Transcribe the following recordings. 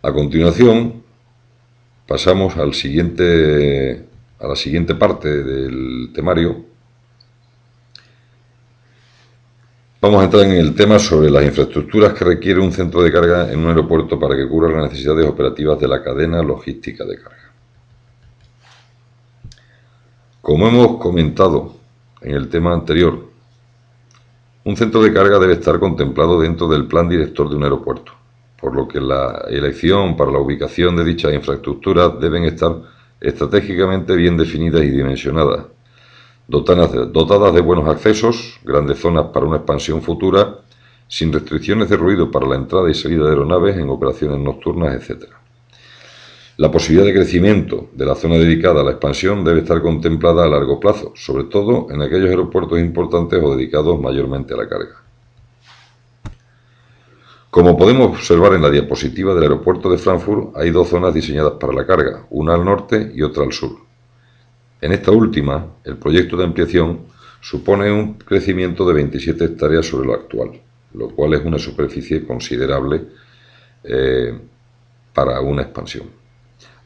A continuación, pasamos a la siguiente parte del temario. Vamos a entrar en el tema sobre las infraestructuras que requiere un centro de carga en un aeropuerto para que cubra las necesidades operativas de la cadena logística de carga. Como hemos comentado en el tema anterior, un centro de carga debe estar contemplado dentro del plan director de un aeropuerto, por lo que la elección para la ubicación de dichas infraestructuras deben estar estratégicamente bien definidas y dimensionadas, dotadas de buenos accesos, grandes zonas para una expansión futura, sin restricciones de ruido para la entrada y salida de aeronaves en operaciones nocturnas, etc. La posibilidad de crecimiento de la zona dedicada a la expansión debe estar contemplada a largo plazo, sobre todo en aquellos aeropuertos importantes o dedicados mayormente a la carga. Como podemos observar en la diapositiva del aeropuerto de Frankfurt, hay dos zonas diseñadas para la carga, una al norte y otra al sur. En esta última, el proyecto de ampliación supone un crecimiento de 27 hectáreas sobre lo actual, lo cual es una superficie considerable para una expansión.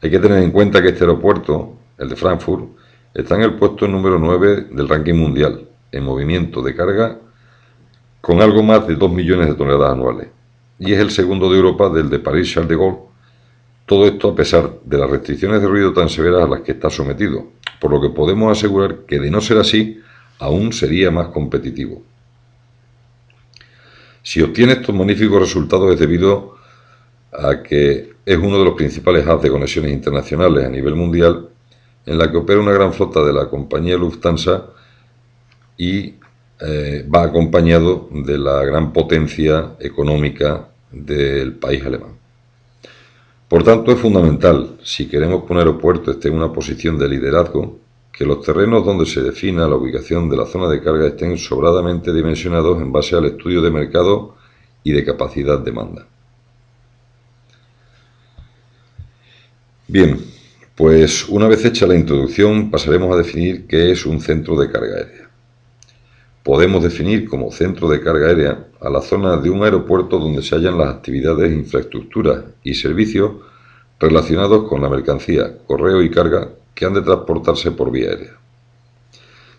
Hay que tener en cuenta que este aeropuerto, el de Frankfurt, está en el puesto número 9 del ranking mundial en movimiento de carga con algo más de 2 millones de toneladas anuales, y es el segundo de Europa del de París-Charles de Gaulle. Todo esto a pesar de las restricciones de ruido tan severas a las que está sometido, por lo que podemos asegurar que de no ser así, aún sería más competitivo. Si obtiene estos magníficos resultados es debido a que es uno de los principales hubs de conexiones internacionales a nivel mundial, en la que opera una gran flota de la compañía Lufthansa y va acompañado de la gran potencia económica del país alemán. Por tanto, es fundamental, si queremos que un aeropuerto esté en una posición de liderazgo, que los terrenos donde se defina la ubicación de la zona de carga estén sobradamente dimensionados en base al estudio de mercado y de capacidad-demanda. Bien, pues una vez hecha la introducción pasaremos a definir qué es un centro de carga aérea. Podemos definir como centro de carga aérea a la zona de un aeropuerto donde se hallan las actividades, infraestructuras y servicios relacionados con la mercancía, correo y carga que han de transportarse por vía aérea.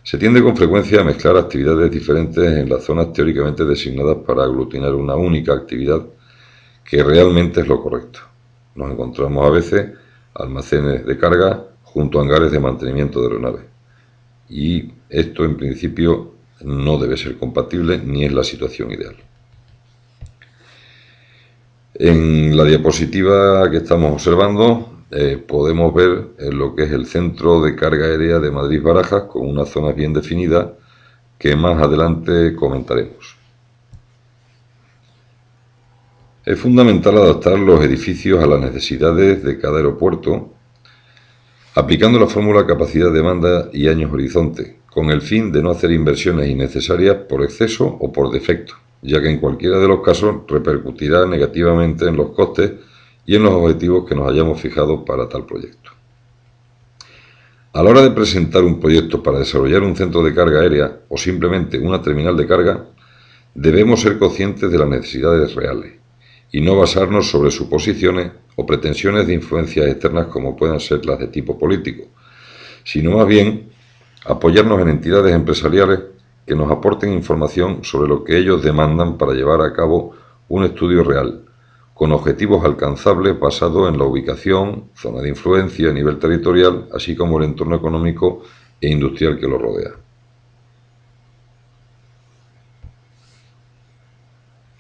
Se tiende con frecuencia a mezclar actividades diferentes en las zonas teóricamente designadas para aglutinar una única actividad, que realmente es lo correcto. Nos encontramos a veces almacenes de carga junto a hangares de mantenimiento de aeronaves, y esto en principio no debe ser compatible ni es la situación ideal. En la diapositiva que estamos observando podemos ver lo que es el centro de carga aérea de Madrid-Barajas, con unas zonas bien definidas que más adelante comentaremos. Es fundamental adaptar los edificios a las necesidades de cada aeropuerto, aplicando la fórmula capacidad-demanda y años horizonte, con el fin de no hacer inversiones innecesarias por exceso o por defecto, ya que en cualquiera de los casos repercutirá negativamente en los costes y en los objetivos que nos hayamos fijado para tal proyecto. A la hora de presentar un proyecto para desarrollar un centro de carga aérea o simplemente una terminal de carga, debemos ser conscientes de las necesidades reales y no basarnos sobre suposiciones o pretensiones de influencias externas como puedan ser las de tipo político, sino más bien apoyarnos en entidades empresariales que nos aporten información sobre lo que ellos demandan para llevar a cabo un estudio real, con objetivos alcanzables basados en la ubicación, zona de influencia a nivel territorial, así como el entorno económico e industrial que lo rodea.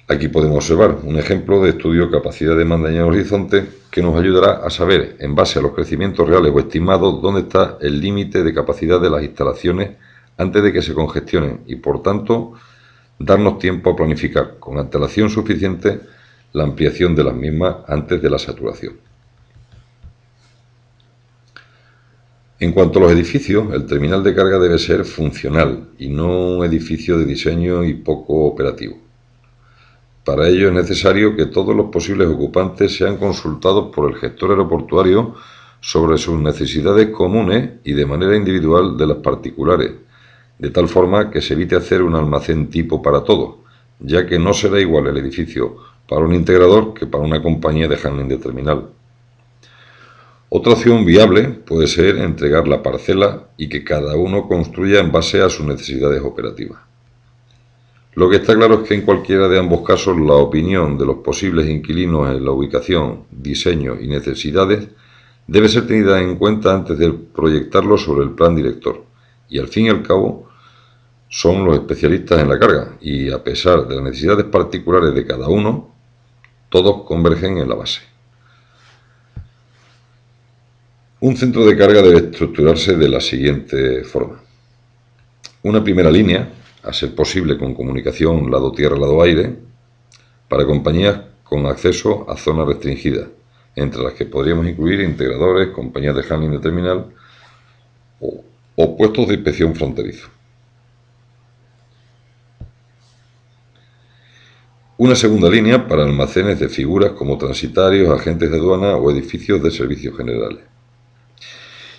Aquí podemos observar un ejemplo de estudio capacidad-demanda en el horizonte que nos ayudará a saber, en base a los crecimientos reales o estimados, dónde está el límite de capacidad de las instalaciones antes de que se congestionen y, por tanto, darnos tiempo a planificar con antelación suficiente la ampliación de las mismas antes de la saturación. En cuanto a los edificios, el terminal de carga debe ser funcional y no un edificio de diseño y poco operativo. Para ello es necesario que todos los posibles ocupantes sean consultados por el gestor aeroportuario sobre sus necesidades comunes y de manera individual de las particulares, de tal forma que se evite hacer un almacén tipo para todos, ya que no será igual el edificio para un integrador que para una compañía de handling de terminal. Otra opción viable puede ser entregar la parcela y que cada uno construya en base a sus necesidades operativas. Lo que está claro es que en cualquiera de ambos casos la opinión de los posibles inquilinos en la ubicación, diseño y necesidades debe ser tenida en cuenta antes de proyectarlo sobre el plan director, y al fin y al cabo son los especialistas en la carga, y a pesar de las necesidades particulares de cada uno, todos convergen en la base. Un centro de carga debe estructurarse de la siguiente forma. Una primera línea, a ser posible con comunicación lado tierra, lado aire, para compañías con acceso a zonas restringidas, entre las que podríamos incluir integradores, compañías de handling de terminal o puestos de inspección fronterizo. Una segunda línea para almacenes de figuras como transitarios, agentes de aduana o edificios de servicios generales.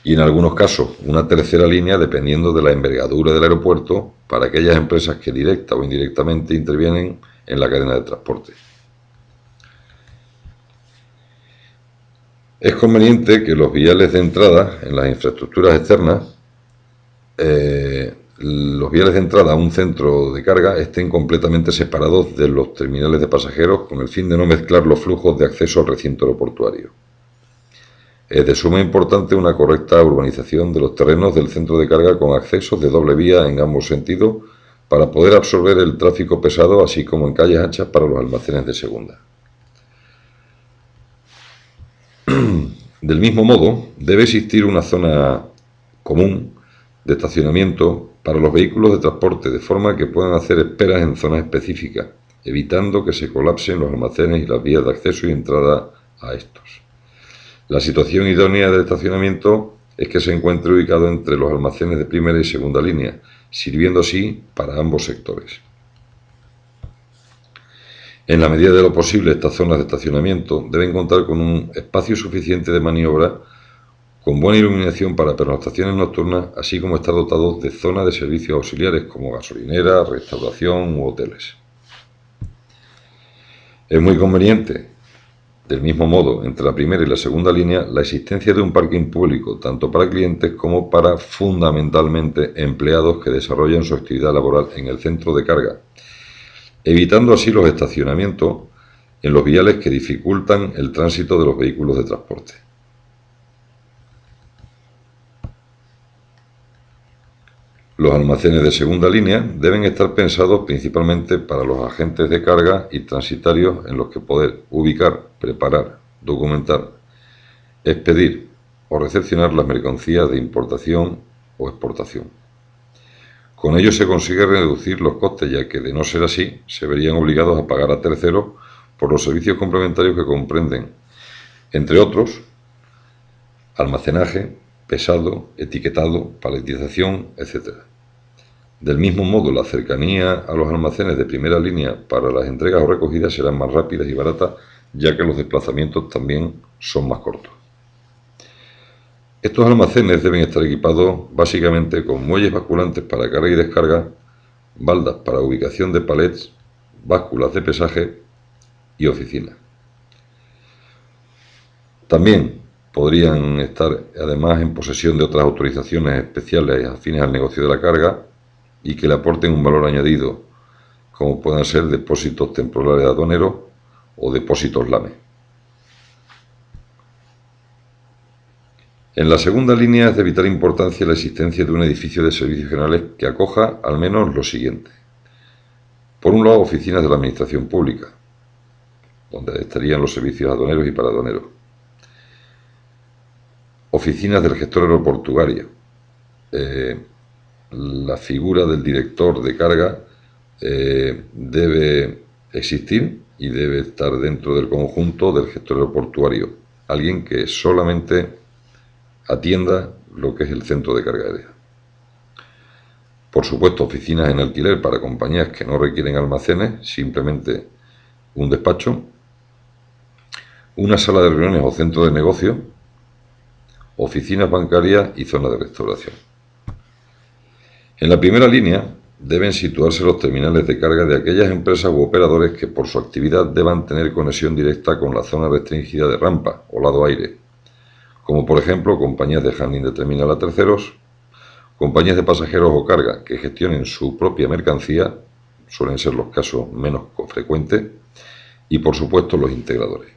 Y en algunos casos, una tercera línea dependiendo de la envergadura del aeropuerto para aquellas empresas que directa o indirectamente intervienen en la cadena de transporte. Es conveniente que los viales de entrada en las infraestructuras externas, los viales de entrada a un centro de carga estén completamente separados de los terminales de pasajeros con el fin de no mezclar los flujos de acceso al recinto aeroportuario. Es de suma importancia una correcta urbanización de los terrenos del centro de carga con accesos de doble vía en ambos sentidos para poder absorber el tráfico pesado, así como en calles anchas para los almacenes de segunda. Del mismo modo, debe existir una zona común de estacionamiento para los vehículos de transporte, de forma que puedan hacer esperas en zonas específicas, evitando que se colapsen los almacenes y las vías de acceso y entrada a estos. La situación idónea del estacionamiento es que se encuentre ubicado entre los almacenes de primera y segunda línea, sirviendo así para ambos sectores. En la medida de lo posible, estas zonas de estacionamiento deben contar con un espacio suficiente de maniobra, con buena iluminación para pernoctaciones nocturnas, así como estar dotados de zonas de servicios auxiliares como gasolineras, restauración u hoteles. Es muy conveniente, del mismo modo, entre la primera y la segunda línea, la existencia de un parking público, tanto para clientes como para, fundamentalmente, empleados que desarrollan su actividad laboral en el centro de carga, evitando así los estacionamientos en los viales que dificultan el tránsito de los vehículos de transporte. Los almacenes de segunda línea deben estar pensados principalmente para los agentes de carga y transitarios en los que poder ubicar, preparar, documentar, expedir o recepcionar las mercancías de importación o exportación. Con ello se consigue reducir los costes, ya que de no ser así, se verían obligados a pagar a terceros por los servicios complementarios que comprenden, entre otros, almacenaje, pesado, etiquetado, paletización, etc. Del mismo modo, la cercanía a los almacenes de primera línea para las entregas o recogidas serán más rápidas y baratas, ya que los desplazamientos también son más cortos. Estos almacenes deben estar equipados básicamente con muelles basculantes para carga y descarga, baldas para ubicación de palets, básculas de pesaje y oficinas. También podrían estar además en posesión de otras autorizaciones especiales afines al negocio de la carga y que le aporten un valor añadido, como puedan ser depósitos temporales aduaneros o depósitos LAME. En la segunda línea es de vital importancia la existencia de un edificio de servicios generales que acoja al menos lo siguiente. Por un lado, oficinas de la Administración Pública, donde estarían los servicios aduaneros y paraduaneros. Oficinas del gestor aeroportuario. La figura del director de carga debe existir y debe estar dentro del conjunto del gestor aeroportuario. Alguien que solamente atienda lo que es el centro de carga aérea. Por supuesto, oficinas en alquiler para compañías que no requieren almacenes, simplemente un despacho, una sala de reuniones o centro de negocio, oficinas bancarias y zonas de restauración. En la primera línea deben situarse los terminales de carga de aquellas empresas u operadores que por su actividad deban tener conexión directa con la zona restringida de rampa o lado aire, como por ejemplo compañías de handling de terminal a terceros, compañías de pasajeros o carga que gestionen su propia mercancía, suelen ser los casos menos frecuentes, y por supuesto los integradores.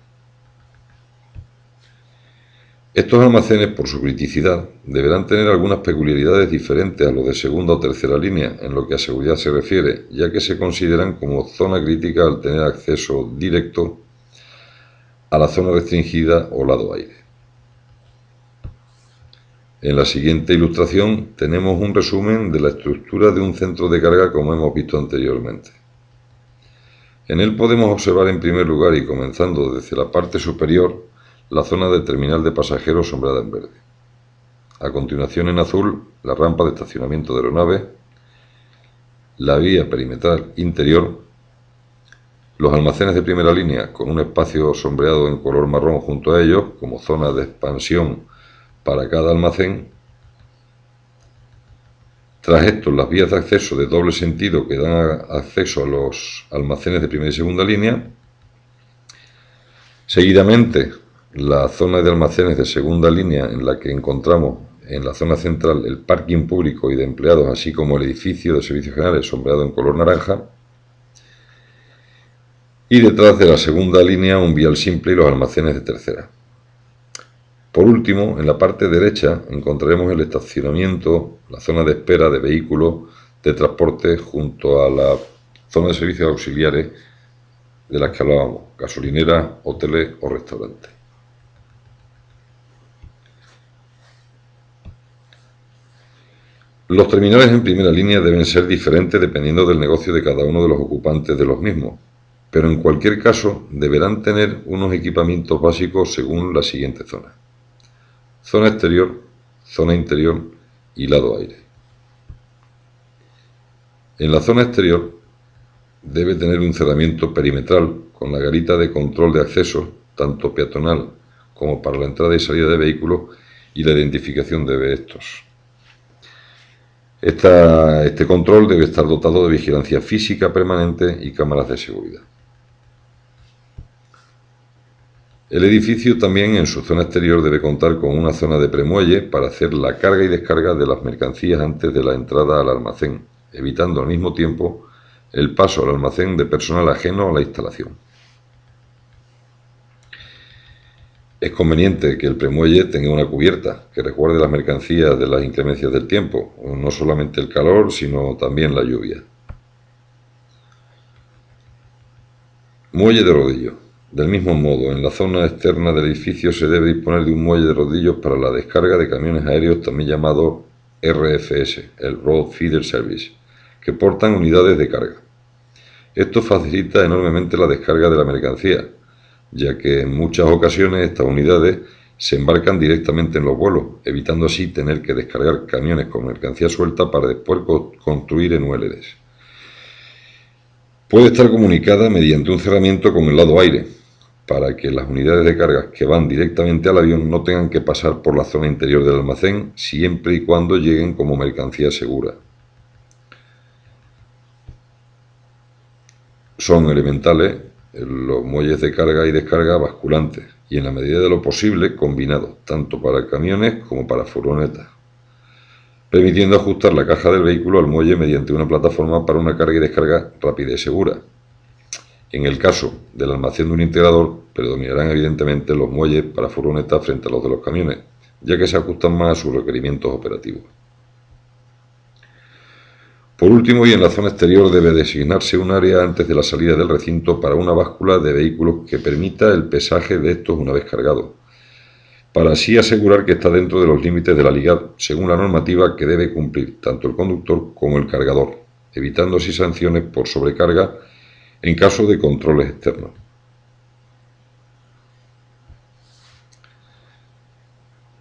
Estos almacenes, por su criticidad, deberán tener algunas peculiaridades diferentes a los de segunda o tercera línea en lo que a seguridad se refiere, ya que se consideran como zona crítica al tener acceso directo a la zona restringida o lado aire. En la siguiente ilustración tenemos un resumen de la estructura de un centro de carga como hemos visto anteriormente. En él podemos observar en primer lugar y comenzando desde la parte superior la zona de terminal de pasajeros sombreada en verde. A continuación en azul la rampa de estacionamiento de aeronaves, la vía perimetral interior, los almacenes de primera línea con un espacio sombreado en color marrón junto a ellos como zona de expansión para cada almacén. Tras esto, las vías de acceso de doble sentido que dan acceso a los almacenes de primera y segunda línea. Seguidamente, la zona de almacenes de segunda línea en la que encontramos en la zona central el parking público y de empleados, así como el edificio de servicios generales sombreado en color naranja. Y detrás de la segunda línea un vial simple y los almacenes de tercera. Por último, en la parte derecha encontraremos el estacionamiento, la zona de espera de vehículos de transporte junto a la zona de servicios auxiliares de las que hablábamos, gasolineras, hoteles o restaurantes. Los terminales en primera línea deben ser diferentes dependiendo del negocio de cada uno de los ocupantes de los mismos, pero en cualquier caso deberán tener unos equipamientos básicos según la siguiente zona: zona exterior, zona interior y lado aire. En la zona exterior debe tener un cerramiento perimetral con la garita de control de acceso, tanto peatonal como para la entrada y salida de vehículos y la identificación de estos. Este control debe estar dotado de vigilancia física permanente y cámaras de seguridad. El edificio también en su zona exterior debe contar con una zona de premuelle para hacer la carga y descarga de las mercancías antes de la entrada al almacén, evitando al mismo tiempo el paso al almacén de personal ajeno a la instalación. Es conveniente que el premuelle tenga una cubierta que resguarde las mercancías de las inclemencias del tiempo, no solamente el calor, sino también la lluvia. Muelle de rodillo. Del mismo modo, en la zona externa del edificio se debe disponer de un muelle de rodillos para la descarga de camiones aéreos, también llamado RFS, el Road Feeder Service, que portan unidades de carga. Esto facilita enormemente la descarga de la mercancía, ya que en muchas ocasiones estas unidades se embarcan directamente en los vuelos, evitando así tener que descargar camiones con mercancía suelta para después construir en ULDs. Puede estar comunicada mediante un cerramiento con el lado aire, para que las unidades de carga que van directamente al avión no tengan que pasar por la zona interior del almacén, siempre y cuando lleguen como mercancía segura. Son elementales los muelles de carga y descarga basculantes y en la medida de lo posible combinados, tanto para camiones como para furgonetas, permitiendo ajustar la caja del vehículo al muelle mediante una plataforma para una carga y descarga rápida y segura. En el caso del almacén de un integrador, predominarán evidentemente los muelles para furgonetas frente a los de los camiones, ya que se ajustan más a sus requerimientos operativos. Por último, y en la zona exterior, debe designarse un área antes de la salida del recinto para una báscula de vehículos que permita el pesaje de estos una vez cargados, para así asegurar que está dentro de los límites de la LIGAD, según la normativa que debe cumplir tanto el conductor como el cargador, evitando así sanciones por sobrecarga en caso de controles externos.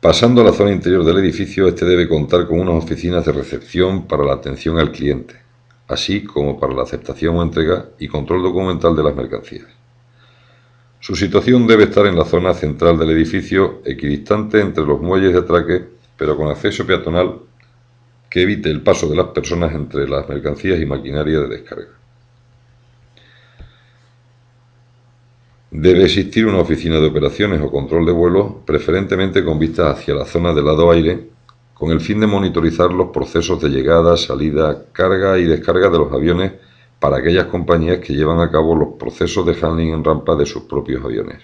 Pasando a la zona interior del edificio, este debe contar con unas oficinas de recepción para la atención al cliente, así como para la aceptación o entrega y control documental de las mercancías. Su situación debe estar en la zona central del edificio, equidistante entre los muelles de atraque, pero con acceso peatonal que evite el paso de las personas entre las mercancías y maquinaria de descarga. Debe existir una oficina de operaciones o control de vuelo, preferentemente con vistas hacia la zona del lado aire, con el fin de monitorizar los procesos de llegada, salida, carga y descarga de los aviones para aquellas compañías que llevan a cabo los procesos de handling en rampa de sus propios aviones.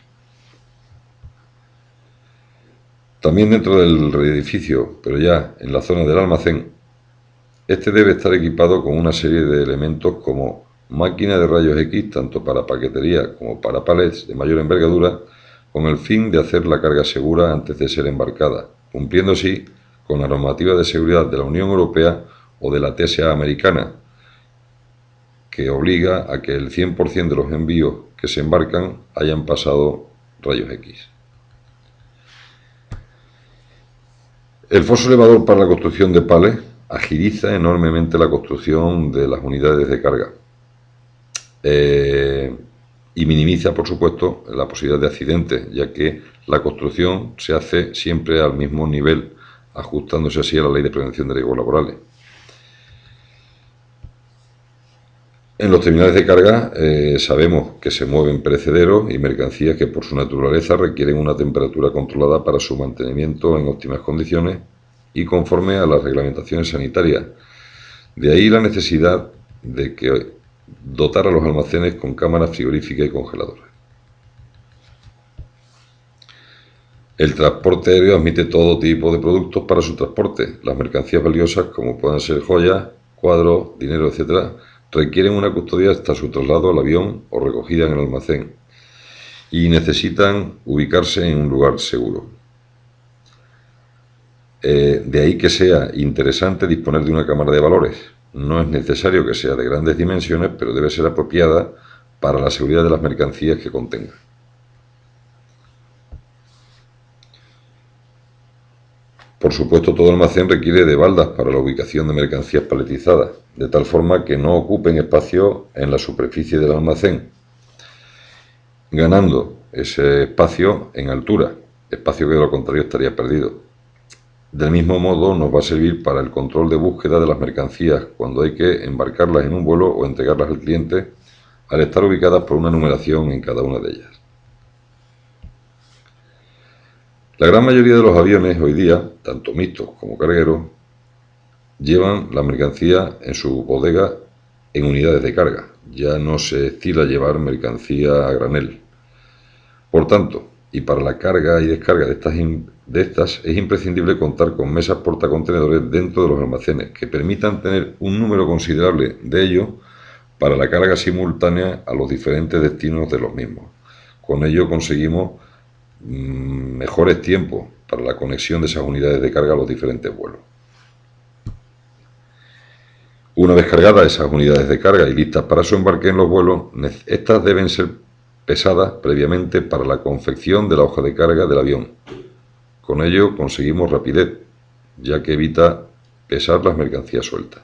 También dentro del edificio, pero ya en la zona del almacén, este debe estar equipado con una serie de elementos como máquina de rayos X, tanto para paquetería como para palets de mayor envergadura, con el fin de hacer la carga segura antes de ser embarcada, cumpliendo así con la normativa de seguridad de la Unión Europea o de la TSA americana, que obliga a que el 100% de los envíos que se embarcan hayan pasado rayos X. El foso elevador para la construcción de palets agiliza enormemente la construcción de las unidades de carga y minimiza, por supuesto, la posibilidad de accidentes, ya que la construcción se hace siempre al mismo nivel, ajustándose así a la Ley de Prevención de Riesgos Laborales. En los terminales de carga sabemos que se mueven perecederos y mercancías que por su naturaleza requieren una temperatura controlada para su mantenimiento en óptimas condiciones y conforme a las reglamentaciones sanitarias. De ahí la necesidad de que dotar a los almacenes con cámaras frigoríficas y congeladoras. El transporte aéreo admite todo tipo de productos para su transporte. Las mercancías valiosas, como puedan ser joyas, cuadros, dinero, etc., requieren una custodia hasta su traslado al avión o recogida en el almacén y necesitan ubicarse en un lugar seguro. De ahí que sea interesante disponer de una cámara de valores. No es necesario que sea de grandes dimensiones, pero debe ser apropiada para la seguridad de las mercancías que contenga. Por supuesto, todo almacén requiere de baldas para la ubicación de mercancías paletizadas, de tal forma que no ocupen espacio en la superficie del almacén, ganando ese espacio en altura, espacio que de lo contrario estaría perdido. Del mismo modo, nos va a servir para el control de búsqueda de las mercancías cuando hay que embarcarlas en un vuelo o entregarlas al cliente, al estar ubicadas por una numeración en cada una de ellas. La gran mayoría de los aviones hoy día, tanto mixtos como cargueros, llevan la mercancía en su bodega en unidades de carga. Ya no se estila llevar mercancía a granel. Por tanto, y para la carga y descarga de estas es imprescindible contar con mesas portacontenedores dentro de los almacenes que permitan tener un número considerable de ellos para la carga simultánea a los diferentes destinos de los mismos. Con ello conseguimos mejores tiempos para la conexión de esas unidades de carga a los diferentes vuelos. Una vez cargadas esas unidades de carga y listas para su embarque en los vuelos, estas deben ser pesadas previamente para la confección de la hoja de carga del avión. Con ello conseguimos rapidez, ya que evita pesar las mercancías sueltas.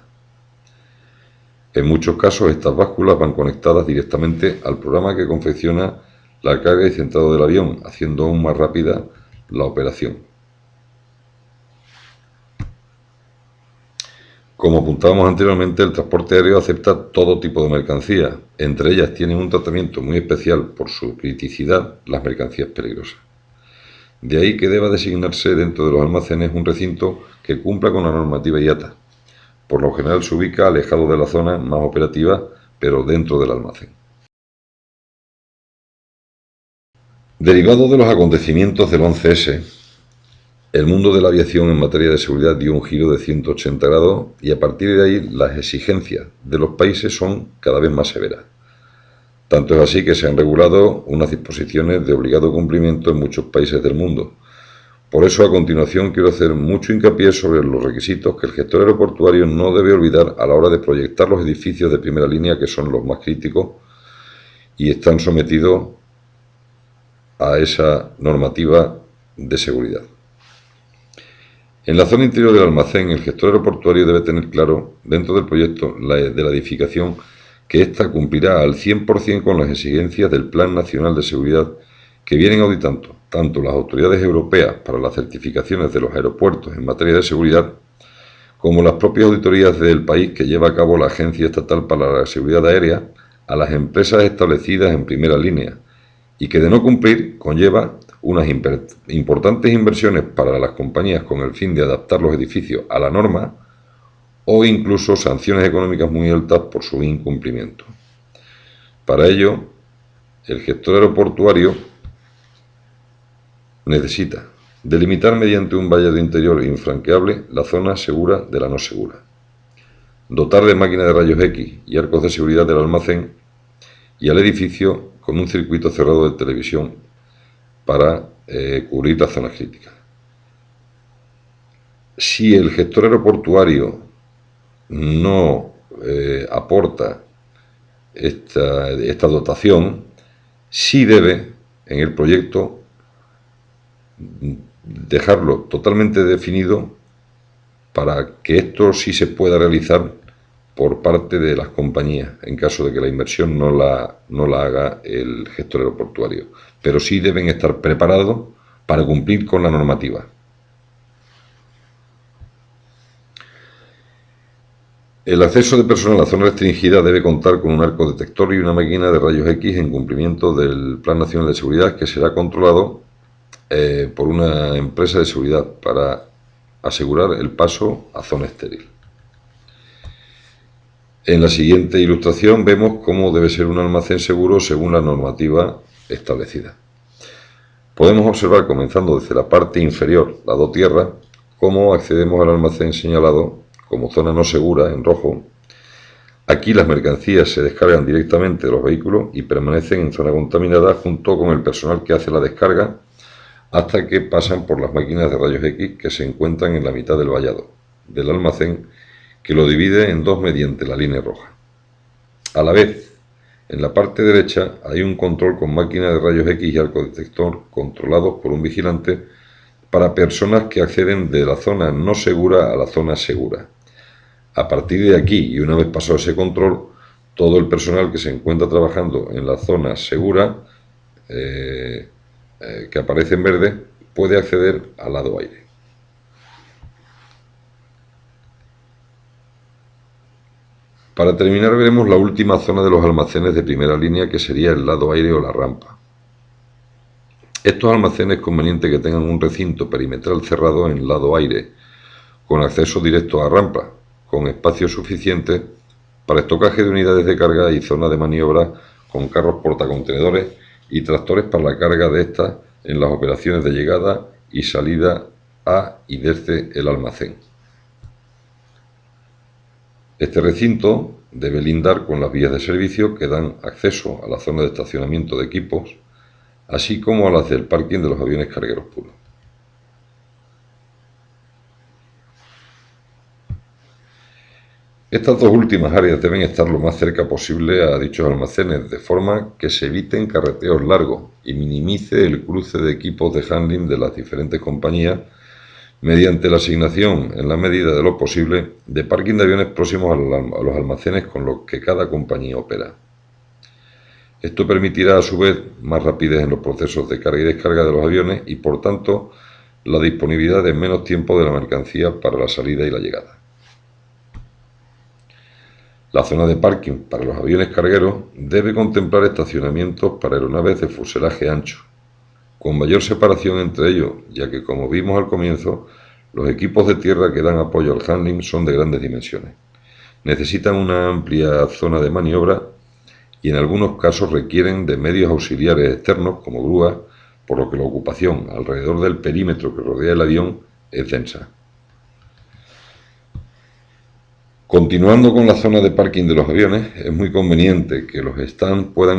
En muchos casos estas básculas van conectadas directamente al programa que confecciona la carga y centrado del avión, haciendo aún más rápida la operación. Como apuntábamos anteriormente, el transporte aéreo acepta todo tipo de mercancías. Entre ellas tienen un tratamiento muy especial por su criticidad las mercancías peligrosas. De ahí que deba designarse dentro de los almacenes un recinto que cumpla con la normativa IATA. Por lo general se ubica alejado de la zona más operativa, pero dentro del almacén. Derivado de los acontecimientos del 11S, el mundo de la aviación en materia de seguridad dio un giro de 180 grados y a partir de ahí las exigencias de los países son cada vez más severas. Tanto es así que se han regulado unas disposiciones de obligado cumplimiento en muchos países del mundo. Por eso, a continuación, quiero hacer mucho hincapié sobre los requisitos que el gestor aeroportuario no debe olvidar a la hora de proyectar los edificios de primera línea, que son los más críticos y están sometidos a esa normativa de seguridad. En la zona interior del almacén, el gestor aeroportuario debe tener claro, dentro del proyecto de la edificación, que ésta cumplirá al 100% con las exigencias del Plan Nacional de Seguridad que vienen auditando tanto las autoridades europeas para las certificaciones de los aeropuertos en materia de seguridad, como las propias auditorías del país que lleva a cabo la Agencia Estatal para la Seguridad Aérea, a las empresas establecidas en primera línea, y que de no cumplir conlleva unas importantes inversiones para las compañías con el fin de adaptar los edificios a la norma o incluso sanciones económicas muy altas por su incumplimiento. Para ello, el gestor aeroportuario necesita delimitar mediante un vallado interior infranqueable la zona segura de la no segura, dotar de máquinas de rayos X y arcos de seguridad del almacén y al edificio con un circuito cerrado de televisión para cubrir las zonas críticas. Si el gestor aeroportuario no aporta esta dotación, sí debe en el proyecto dejarlo totalmente definido para que esto sí se pueda realizar por parte de las compañías, en caso de que la inversión no la haga el gestor aeroportuario. Pero sí deben estar preparados para cumplir con la normativa. El acceso de personas a la zona restringida debe contar con un arco detector y una máquina de rayos X en cumplimiento del Plan Nacional de Seguridad, que será controlado por una empresa de seguridad para asegurar el paso a zona estéril. En la siguiente ilustración vemos cómo debe ser un almacén seguro según la normativa establecida. Podemos observar, comenzando desde la parte inferior, lado tierra, cómo accedemos al almacén señalado como zona no segura, en rojo. Aquí las mercancías se descargan directamente de los vehículos y permanecen en zona contaminada junto con el personal que hace la descarga hasta que pasan por las máquinas de rayos X que se encuentran en la mitad del vallado del almacén, que lo divide en dos mediante la línea roja. A la vez, en la parte derecha hay un control con máquina de rayos X y arco detector controlados por un vigilante para personas que acceden de la zona no segura a la zona segura. A partir de aquí, y una vez pasado ese control, todo el personal que se encuentra trabajando en la zona segura, que aparece en verde, puede acceder al lado aire. Para terminar, veremos la última zona de los almacenes de primera línea, que sería el lado aire o la rampa. Estos almacenes es conveniente que tengan un recinto perimetral cerrado en lado aire, con acceso directo a rampa, con espacio suficiente para estocaje de unidades de carga y zona de maniobra con carros portacontenedores y tractores para la carga de estas en las operaciones de llegada y salida a y desde el almacén. Este recinto debe lindar con las vías de servicio que dan acceso a la zona de estacionamiento de equipos, así como a las del parking de los aviones cargueros puros. Estas dos últimas áreas deben estar lo más cerca posible a dichos almacenes, de forma que se eviten carreteos largos y minimice el cruce de equipos de handling de las diferentes compañías mediante la asignación, en la medida de lo posible, de parking de aviones próximos a los almacenes con los que cada compañía opera. Esto permitirá a su vez más rapidez en los procesos de carga y descarga de los aviones y, por tanto, la disponibilidad de menos tiempo de la mercancía para la salida y la llegada. La zona de parking para los aviones cargueros debe contemplar estacionamientos para aeronaves de fuselaje ancho, con mayor separación entre ellos, ya que, como vimos al comienzo, los equipos de tierra que dan apoyo al handling son de grandes dimensiones. Necesitan una amplia zona de maniobra y en algunos casos requieren de medios auxiliares externos como grúas, por lo que la ocupación alrededor del perímetro que rodea el avión es densa. Continuando con la zona de parking de los aviones, es muy conveniente que los stands puedan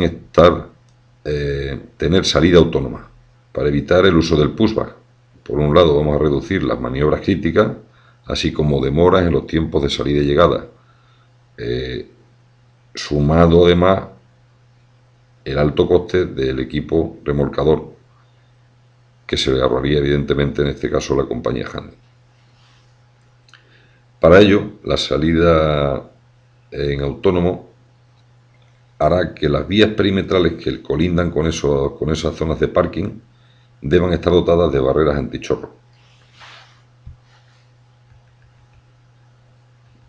tener salida autónoma, para evitar el uso del pushback. Por un lado, vamos a reducir las maniobras críticas, así como demoras en los tiempos de salida y llegada, sumado además el alto coste del equipo remolcador, que se le ahorraría evidentemente en este caso la compañía handling. Para ello, la salida en autónomo hará que las vías perimetrales que colindan con esas zonas de parking deban estar dotadas de barreras antichorro.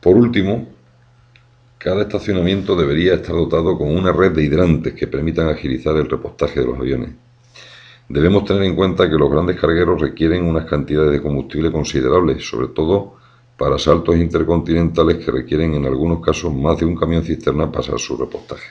Por último, cada estacionamiento debería estar dotado con una red de hidrantes que permitan agilizar el repostaje de los aviones. Debemos tener en cuenta que los grandes cargueros requieren unas cantidades de combustible considerables, sobre todo para saltos intercontinentales que requieren en algunos casos más de un camión cisterna para su repostaje.